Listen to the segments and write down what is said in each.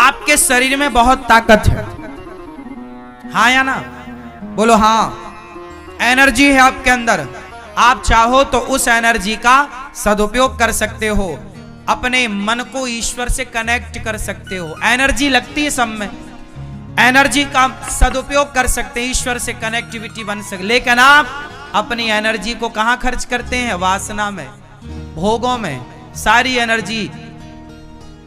आपके शरीर में बहुत ताकत है, हाँ या ना? बोलो हाँ। एनर्जी है आपके अंदर, आप चाहो तो उस एनर्जी का सदुपयोग कर सकते हो, अपने मन को ईश्वर से कनेक्ट कर सकते हो। एनर्जी लगती है सब में, एनर्जी का सदुपयोग कर सकते हैं, ईश्वर से कनेक्टिविटी बन सकती। लेकिन आप अपनी एनर्जी को कहां खर्च करते हैं? वासना में, भोगों में। सारी एनर्जी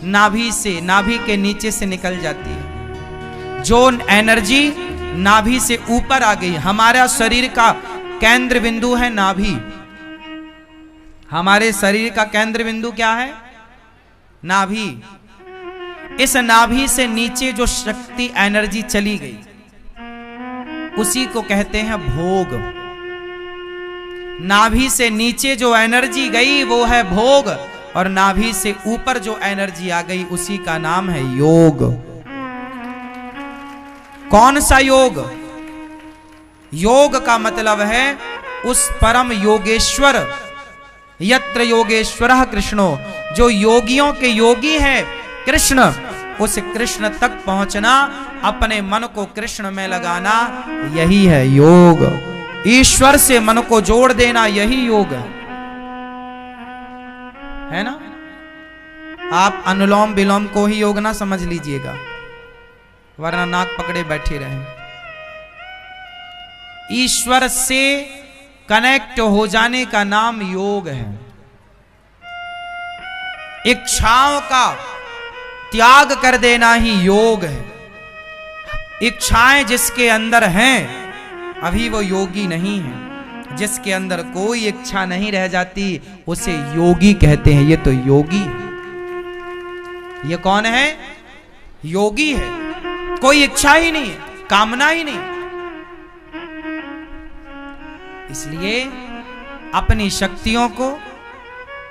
नाभि से, नाभि के नीचे से निकल जाती है। जो एनर्जी नाभि से ऊपर आ गई, हमारा शरीर का केंद्र बिंदु है नाभि। हमारे शरीर का केंद्र बिंदु क्या है? नाभि। इस नाभि से नीचे जो शक्ति एनर्जी चली गई, उसी को कहते हैं भोग। नाभि से नीचे जो एनर्जी गई वो है भोग, और नाभि से ऊपर जो एनर्जी आ गई उसी का नाम है योग। कौन सा योग? योग का मतलब है उस परम योगेश्वर, यत्र योगेश्वरः कृष्णो, जो योगियों के योगी है कृष्ण, उस कृष्ण तक पहुंचना, अपने मन को कृष्ण में लगाना, यही है योग। ईश्वर से मन को जोड़ देना, यही योग है ना? आप अनुलोम विलोम को ही योग ना समझ लीजिएगा, वरना नाक पकड़े बैठे रहें। ईश्वर से कनेक्ट हो जाने का नाम योग है। इच्छाओं का त्याग कर देना ही योग है। इच्छाएं जिसके अंदर हैं, अभी वो योगी नहीं है। जिसके अंदर कोई इच्छा नहीं रह जाती, उसे योगी कहते हैं। ये तो योगी है। ये कौन है? योगी है। कोई इच्छा ही नहीं है, कामना ही नहीं। इसलिए अपनी शक्तियों को,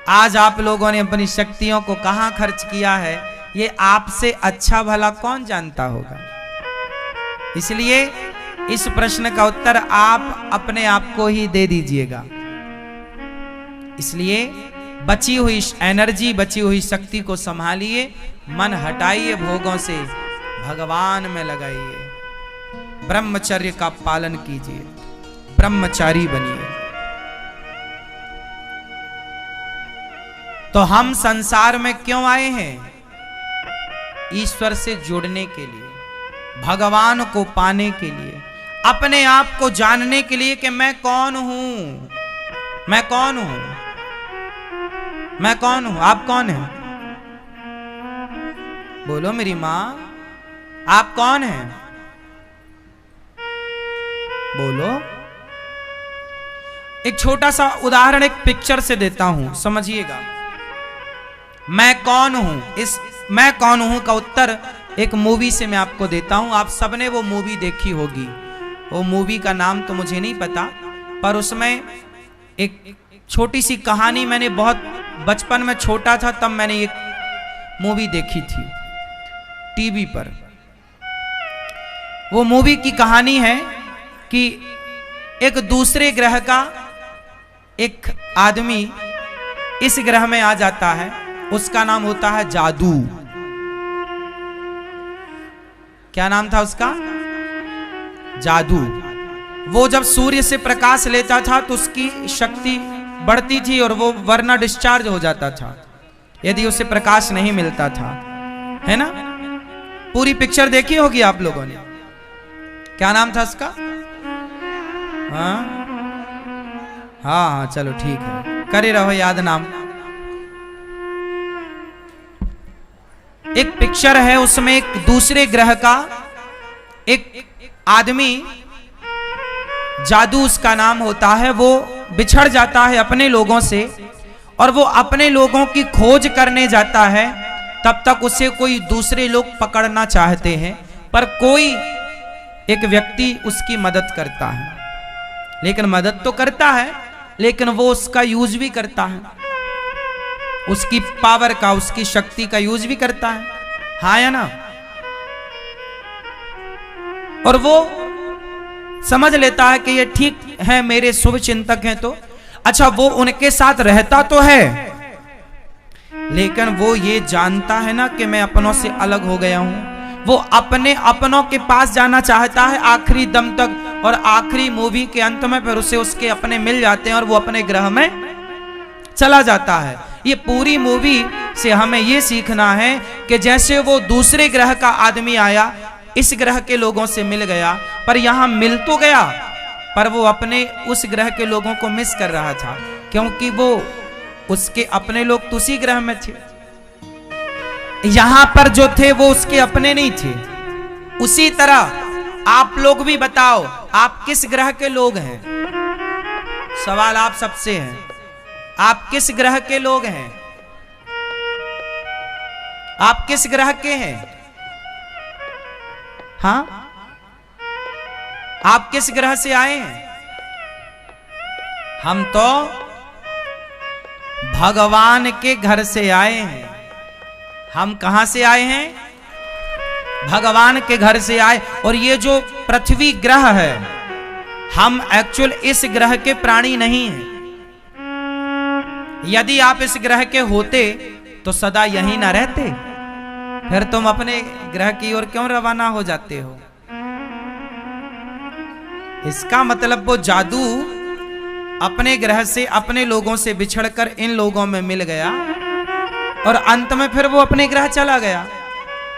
आज आप लोगों ने अपनी शक्तियों को कहां खर्च किया है, ये आपसे अच्छा भला कौन जानता होगा। इसलिए इस प्रश्न का उत्तर आप अपने आप को ही दे दीजिएगा। इसलिए बची हुई एनर्जी, बची हुई शक्ति को संभालिए, मन हटाइए भोगों से, भगवान में लगाइए, ब्रह्मचर्य का पालन कीजिए, ब्रह्मचारी बनिए। तो हम संसार में क्यों आए हैं? ईश्वर से जुड़ने के लिए, भगवान को पाने के लिए, अपने आप को जानने के लिए कि मैं कौन हूं, मैं कौन हूं, मैं कौन हूं। आप कौन हैं? बोलो मेरी मां, आप कौन हैं? बोलो। एक छोटा सा उदाहरण एक पिक्चर से देता हूं, समझिएगा। मैं कौन हूं, इस मैं कौन हूं का उत्तर एक मूवी से मैं आपको देता हूं। आप सबने वो मूवी देखी होगी। वो मूवी का नाम तो मुझे नहीं पता, पर उसमें एक छोटी सी कहानी, मैंने बहुत बचपन में छोटा था तब मैंने एक मूवी देखी थी टीवी पर। वो मूवी की कहानी है कि एक दूसरे ग्रह का एक आदमी इस ग्रह में आ जाता है। उसका नाम होता है जादू। क्या नाम था उसका? जादू। वो जब सूर्य से प्रकाश लेता था तो उसकी शक्ति बढ़ती थी और वो वरना डिस्चार्ज हो जाता था यदि उसे प्रकाश नहीं मिलता था, है ना? पूरी पिक्चर देखी होगी आप लोगों ने। क्या नाम था उसका? हाँ हाँ, चलो ठीक है, करे रहो याद नाम। एक पिक्चर है, उसमें एक दूसरे ग्रह का एक आदमी, जादू उसका नाम होता है, वो बिछड़ जाता है अपने लोगों से और वो अपने लोगों की खोज करने जाता है। तब तक उसे कोई दूसरे लोग पकड़ना चाहते हैं, पर कोई एक व्यक्ति उसकी मदद करता है। लेकिन मदद तो करता है, लेकिन वो उसका यूज भी करता है, उसकी पावर का, उसकी शक्ति का यूज भी करता है, हाँ या ना? और वो समझ लेता है कि ये ठीक है, मेरे शुभ चिंतक हैं, तो अच्छा वो उनके साथ रहता तो है, लेकिन वो ये जानता है ना कि मैं अपनों से अलग हो गया हूं। वो अपने अपनों के पास जाना चाहता है आखिरी दम तक, और आखिरी मूवी के अंत में फिर उसे उसके अपने मिल जाते हैं और वो अपने ग्रह में चला जाता है। ये पूरी मूवी से हमें ये सीखना है कि जैसे वो दूसरे ग्रह का आदमी आया, इस ग्रह के लोगों से मिल गया, पर यहां मिल तो गया, पर वो अपने उस ग्रह के लोगों को मिस कर रहा था, क्योंकि वो उसके अपने लोग तो उसी ग्रह में थे। यहां पर जो थे वो उसके अपने नहीं थे। उसी तरह आप लोग भी बताओ, आप किस ग्रह के लोग हैं? सवाल आप सबसे है, आप किस ग्रह के लोग हैं? आप किस ग्रह के हैं? हाँ, आप किस ग्रह से आए हैं? हम तो भगवान के घर से आए हैं। हम कहां से आए हैं? भगवान के घर से आए। और ये जो पृथ्वी ग्रह है, हम एक्चुअल इस ग्रह के प्राणी नहीं हैं। यदि आप इस ग्रह के होते तो सदा यहीं ना रहते, फिर तुम अपने ग्रह की ओर क्यों रवाना हो जाते हो? इसका मतलब वो जादू अपने ग्रह से अपने लोगों से बिछड़कर इन लोगों में मिल गया और अंत में फिर वो अपने ग्रह चला गया।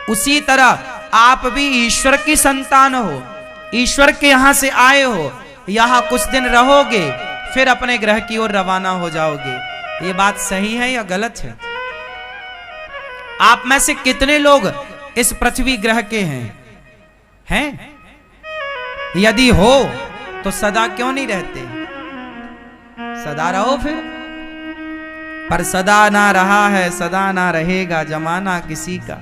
उसी तरह आप भी ईश्वर की संतान हो, ईश्वर के यहां से आए हो, यहां कुछ दिन रहोगे, फिर अपने ग्रह की ओर रवाना हो जाओगे। ये बात सही है या गलत है? आप में से कितने लोग इस पृथ्वी ग्रह के हैं? यदि हो तो सदा क्यों नहीं रहते? सदा रहो फिर। पर सदा ना रहा है, सदा ना रहेगा जमाना किसी का,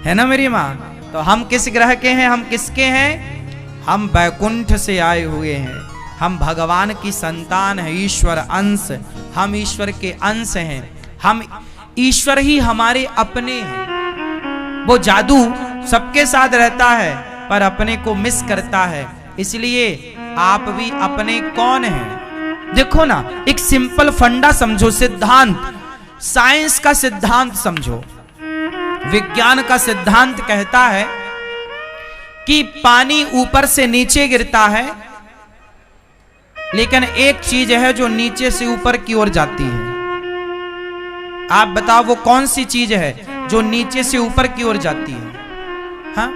है ना मेरी मां? तो हम किस ग्रह के हैं? हम किसके हैं? हम बैकुंठ से आए हुए हैं। हम भगवान की संतान है, ईश्वर अंश। हम ईश्वर के अंश हैं। हम ईश्वर ही हमारे अपने हैं। वो जादू सबके साथ रहता है पर अपने को मिस करता है। इसलिए आप भी अपने कौन हैं? देखो ना, एक सिंपल फंडा समझो, सिद्धांत, साइंस का सिद्धांत समझो। विज्ञान का सिद्धांत कहता है कि पानी ऊपर से नीचे गिरता है, लेकिन एक चीज है जो नीचे से ऊपर की ओर जाती है। आप बताओ वो कौन सी चीज है जो नीचे से ऊपर की ओर जाती है? हाँ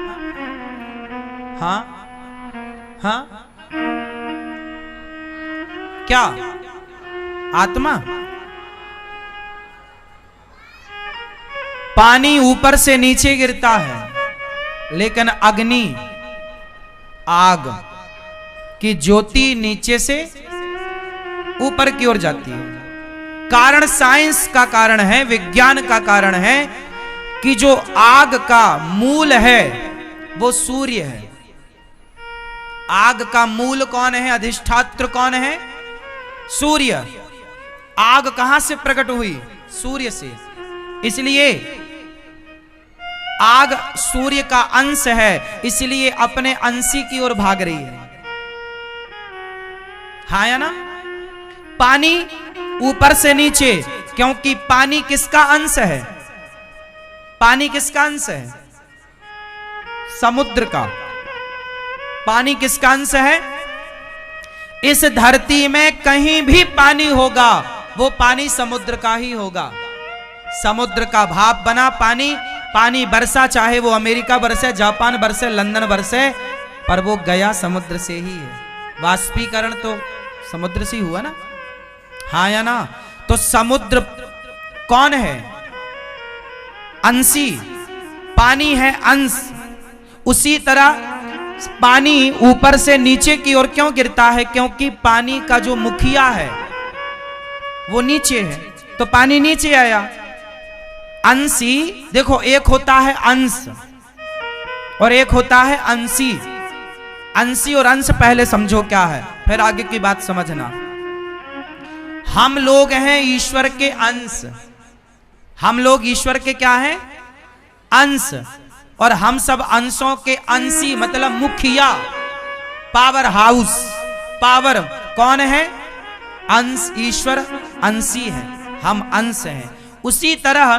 हाँ हाँ, क्या? आत्मा। पानी ऊपर से नीचे गिरता है, लेकिन अग्नि, आग की ज्योति नीचे से ऊपर की ओर जाती है। कारण साइंस का कारण है, विज्ञान का कारण है कि जो आग का मूल है वो सूर्य है। आग का मूल कौन है? अधिष्ठात्र कौन है? सूर्य। आग कहां से प्रकट हुई? सूर्य से। इसलिए आग सूर्य का अंश है, इसलिए अपने अंशी की ओर भाग रही है। हाँ या ना? पानी ऊपर से नीचे, क्योंकि पानी किसका अंश है? पानी किसका अंश है? समुद्र का। पानी किसका अंश है? इस धरती में कहीं भी पानी होगा वो पानी समुद्र का ही होगा। समुद्र का भाप बना पानी, पानी बरसा, चाहे वो अमेरिका बरसे, जापान बरसे, लंदन बरसे, पर वो गया समुद्र से ही है। वाष्पीकरण तो समुद्र से ही हुआ ना? हाँ या ना? तो समुद्र कौन है? अंशी। पानी है अंश। उसी तरह पानी ऊपर से नीचे की ओर क्यों गिरता है? क्योंकि पानी का जो मुखिया है वो नीचे है, तो पानी नीचे आया। अंशी, देखो, एक होता है अंश और एक होता है अंशी। अंशी और अंश पहले समझो क्या है, फिर आगे की बात समझना। हम लोग हैं ईश्वर के अंश। हम लोग ईश्वर के क्या हैं? अंश। और हम सब अंशों के अंशी, मतलब मुखिया, पावर हाउस। पावर कौन है? अंश। ईश्वर अंशी है, हम अंश हैं। उसी तरह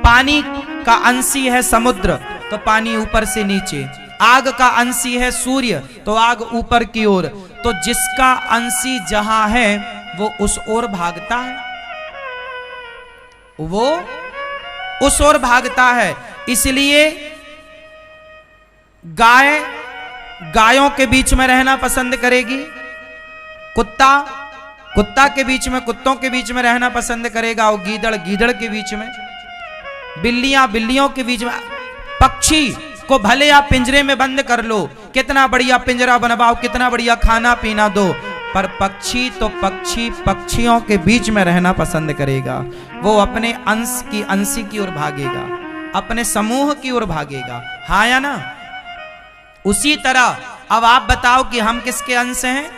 पानी का अंशी है समुद्र, तो पानी ऊपर से नीचे, आग का अंशी है सूर्य, तो आग ऊपर की ओर। तो जिसका अंशी जहां है वो उस ओर भागता है, वो उस ओर भागता है। इसलिए गाय गायों के बीच में रहना पसंद करेगी, कुत्ता के बीच में, कुत्तों के बीच में रहना पसंद करेगा, और गीदड़ के बीच में, बिल्लियों के बीच में। पक्षी को भले आप पिंजरे में बंद कर लो, कितना बढ़िया पिंजरा बनवाओ, कितना बढ़िया खाना पीना दो, पर पक्षी तो पक्षियों के बीच में रहना पसंद करेगा। वो अपने अंशी की ओर भागेगा, अपने समूह की ओर भागेगा, हाँ या ना? उसी तरह अब आप बताओ कि हम किसके अंश हैं?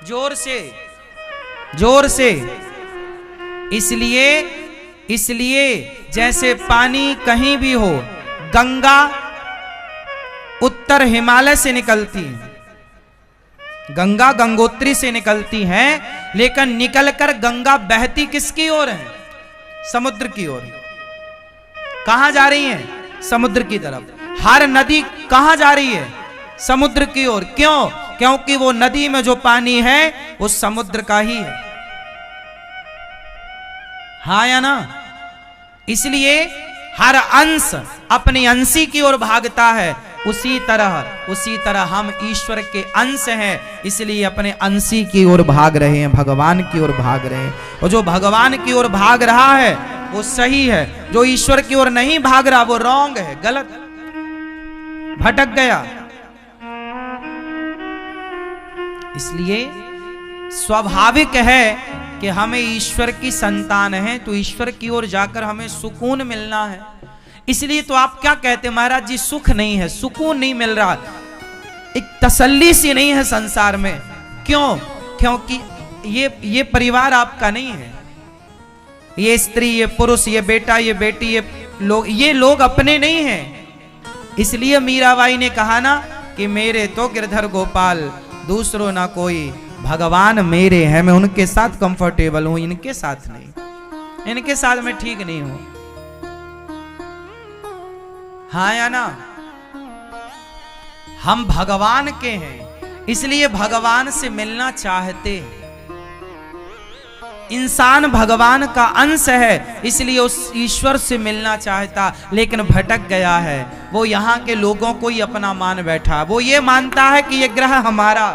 जोर से। इसलिए जैसे पानी कहीं भी हो, गंगा उत्तर हिमालय से निकलती है, गंगा गंगोत्री से निकलती है, लेकिन निकलकर गंगा बहती किसकी ओर है? समुद्र की ओर। कहां जा रही है? समुद्र की तरफ। हर नदी कहां जा रही है? समुद्र की ओर। क्यों? क्योंकि वो नदी में जो पानी है वो समुद्र का ही है, हाँ या ना? इसलिए हर अंश अपनी अंशी की ओर भागता है। उसी तरह हम ईश्वर के अंश हैं, इसलिए अपने अंशी की ओर भाग रहे हैं, भगवान की ओर भाग रहे हैं। और जो भगवान की ओर भाग रहा है वो सही है, जो ईश्वर की ओर नहीं भाग रहा वो रॉन्ग है, गलत, भटक गया। इसलिए स्वाभाविक है कि हमें ईश्वर की संतान है, तो ईश्वर की ओर जाकर हमें सुकून मिलना है। इसलिए तो आप क्या कहते हैं, महाराज जी सुख नहीं है, सुकून नहीं मिल रहा, एक तसल्ली सी नहीं है संसार में। क्यों? क्योंकि ये परिवार आपका नहीं है, ये स्त्री, ये पुरुष, ये बेटा, ये बेटी, ये लोग अपने नहीं हैं। इसलिए मीराबाई ने कहा ना कि मेरे तो गिरधर गोपाल, दूसरों ना कोई, भगवान मेरे हैं, मैं उनके साथ कंफर्टेबल हूं, इनके साथ नहीं, इनके साथ मैं ठीक नहीं हूं, हाँ या ना? हम भगवान के हैं, इसलिए भगवान से मिलना चाहते हैं। इंसान भगवान का अंश है, इसलिए उस ईश्वर से मिलना चाहता, लेकिन भटक गया है। वो यहाँ के लोगों को ही अपना मान बैठा, वो ये मानता है कि ये ग्रह हमारा।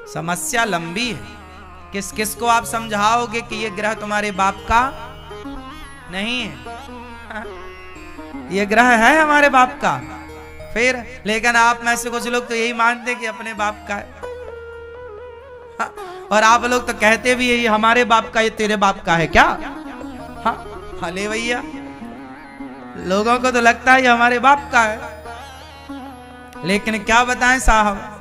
समस्या लंबी है, किस किस को आप समझाओगे कि ये ग्रह तुम्हारे बाप का नहीं है, ये ग्रह है हमारे बाप का। फिर लेकिन आप में से कुछ लोग तो यही मानते कि अपने बाप का है, और आप लोग तो कहते भी है ये हमारे बाप का, ये तेरे बाप का है क्या? हाँ, हले भैया, लोगों को तो लगता है ये हमारे बाप का है, लेकिन क्या बताएं साहब,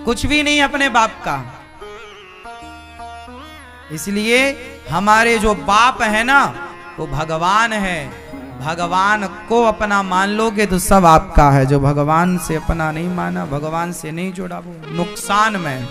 कुछ भी नहीं अपने बाप का। इसलिए हमारे जो बाप है ना वो भगवान है। भगवान को अपना मान लोगे तो सब आपका है, जो भगवान से अपना नहीं माना, भगवान से नहीं जुड़ा, वो नुकसान में।